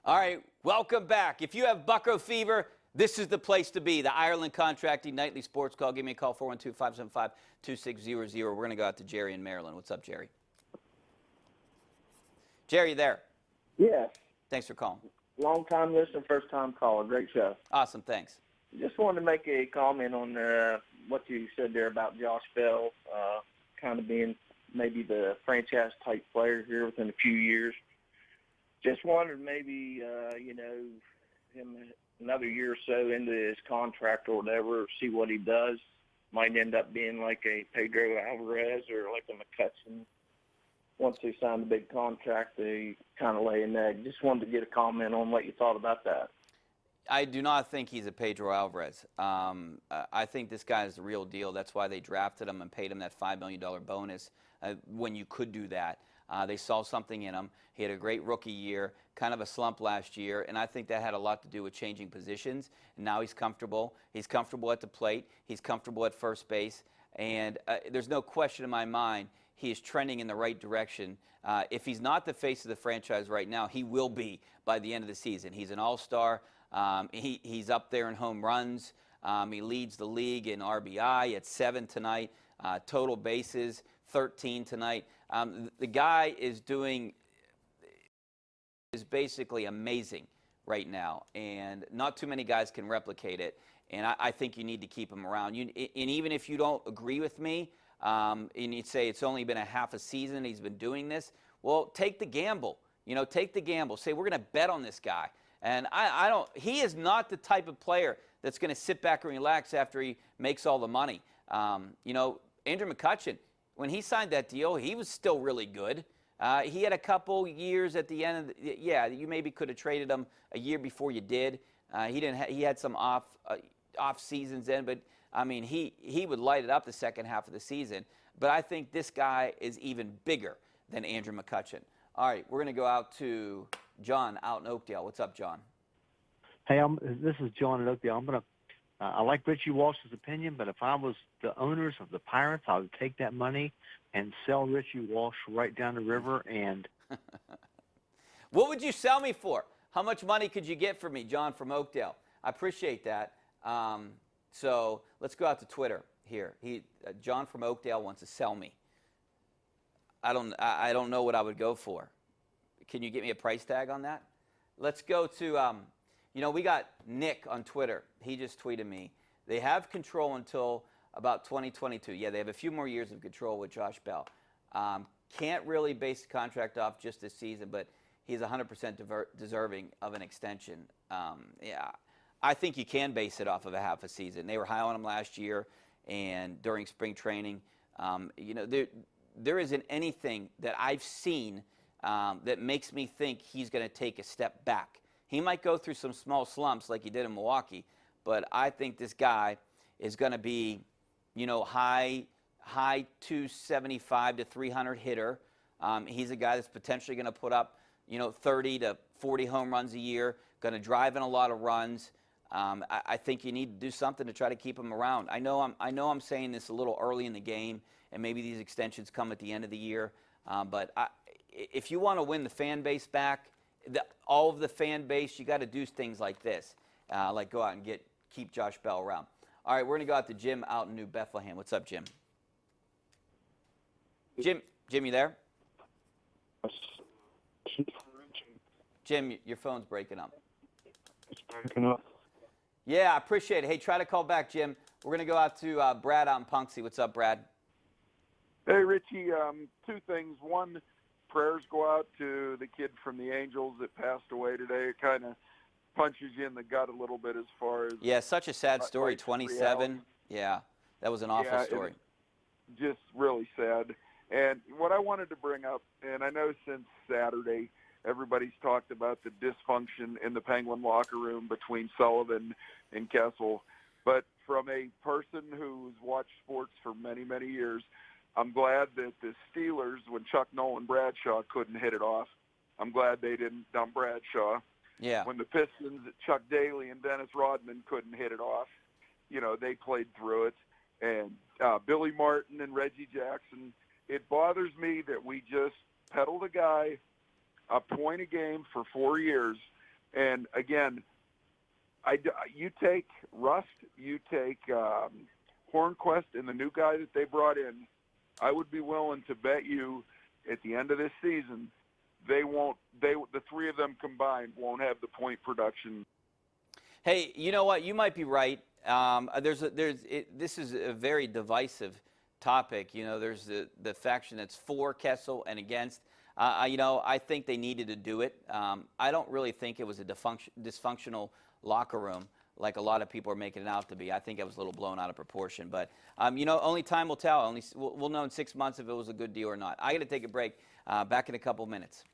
All right, welcome back. If you have bucko fever, this is the place to be. The Ireland Contracting Nightly Sports Call. Give me a call, 412-575-2600. We're going to go out to Jerry in Maryland. What's up, Jerry? Jerry, you there? Yes. Thanks for calling. Long time listener, first time caller. Great show. Awesome, thanks. Just wanted to make a comment on what you said there about Josh Bell kind of being maybe the franchise type player here within a few years. Just wondered maybe, him another year or so into his contract or whatever, see what he does. Might end up being like a Pedro Alvarez or like a McCutcheon. Once they sign the big contract, they kind of lay an egg. Just wanted to get a comment on what you thought about that. I do not think he's a Pedro Alvarez. I think this guy is the real deal. That's why they drafted him and paid him that $5 million bonus when you could do that. They saw something in him. He had a great rookie year, kind of a slump last year, and I think that had a lot to do with changing positions. And now he's comfortable. He's comfortable at the plate. He's comfortable at first base. And there's no question in my mind he is trending in the right direction. If he's not the face of the franchise right now, he will be by the end of the season. He's an all-star. He's up there in home runs. He leads the league in RBI at 7 tonight. Total bases, 13 tonight. The guy is basically amazing right now, and not too many guys can replicate it. And I think you need to keep him around. And even if you don't agree with me, and you'd say it's only been a half a season he's been doing this, well, take the gamble. Take the gamble. Say, we're going to bet on this guy. And he is not the type of player that's going to sit back and relax after he makes all the money. Andrew McCutcheon, when he signed that deal, he was still really good. He had a couple years at the end of you maybe could have traded him a year before you did. He had some off seasons then, but I mean, he would light it up the second half of the season. But I think this guy is even bigger than Andrew McCutcheon. All right, we're going to go out to John out in Oakdale. What's up, John? Hey, this is John in Oakdale. I like Richie Walsh's opinion, but if I was the owners of the Pirates, I would take that money and sell Richie Walsh right down the river. And what would you sell me for? How much money could you get for me, John from Oakdale? I appreciate that. So let's go out to Twitter here. John from Oakdale wants to sell me. I don't know what I would go for. Can you get me a price tag on that? Let's go to, we got Nick on Twitter. He just tweeted me. They have control until about 2022. Yeah, they have a few more years of control with Josh Bell. Can't really base the contract off just this season, but he's 100% deserving of an extension. I think you can base it off of a half a season. They were high on him last year and during spring training. There isn't anything that I've seen that makes me think he's going to take a step back. He might go through some small slumps like he did in Milwaukee, but I think this guy is going to be, high 275 to 300 hitter. He's a guy that's potentially going to put up, 30 to 40 home runs a year, going to drive in a lot of runs. I think you need to do something to try to keep him around. I know I'm saying this a little early in the game, and maybe these extensions come at the end of the year. But if you want to win the fan base back, all of the fan base, you got to do things like this, like go out and keep Josh Bell around. All right, we're going to go out to Jim out in New Bethlehem. What's up, Jim? Jim, you there? Jim, your phone's breaking up. It's breaking up. Yeah, I appreciate it. Hey, try to call back, Jim. We're going to go out to Brad out in Punxsutawney. What's up, Brad? Hey, Richie, two things. One, prayers go out to the kid from the Angels that passed away today. It kind of punches you in the gut a little bit as far as... Yeah, such a sad story, 27. Reality. Yeah, that was an awful story. Just really sad. And what I wanted to bring up, and I know since Saturday, everybody's talked about the dysfunction in the Penguin locker room between Sullivan and Kessel. But from a person who's watched sports for many, many years, I'm glad that the Steelers, when Chuck Noll and Bradshaw couldn't hit it off, I'm glad they didn't dump Bradshaw. Yeah. When the Pistons, Chuck Daly and Dennis Rodman couldn't hit it off, they played through it. And Billy Martin and Reggie Jackson, it bothers me that we just peddled a guy a point a game for 4 years And again, you take Rust, you take Hornquist, and the new guy that they brought in. I would be willing to bet you at the end of this season, the three of them combined won't have the point production. Hey, you know what? You might be right. This is a very divisive topic. You know, there's the faction that's for Kessel and against. I think they needed to do it. I don't really think it was a dysfunctional locker room like a lot of people are making it out to be. I think it was a little blown out of proportion. But, only time will tell. We'll know in 6 months if it was a good deal or not. I got to take a break. Back in a couple minutes.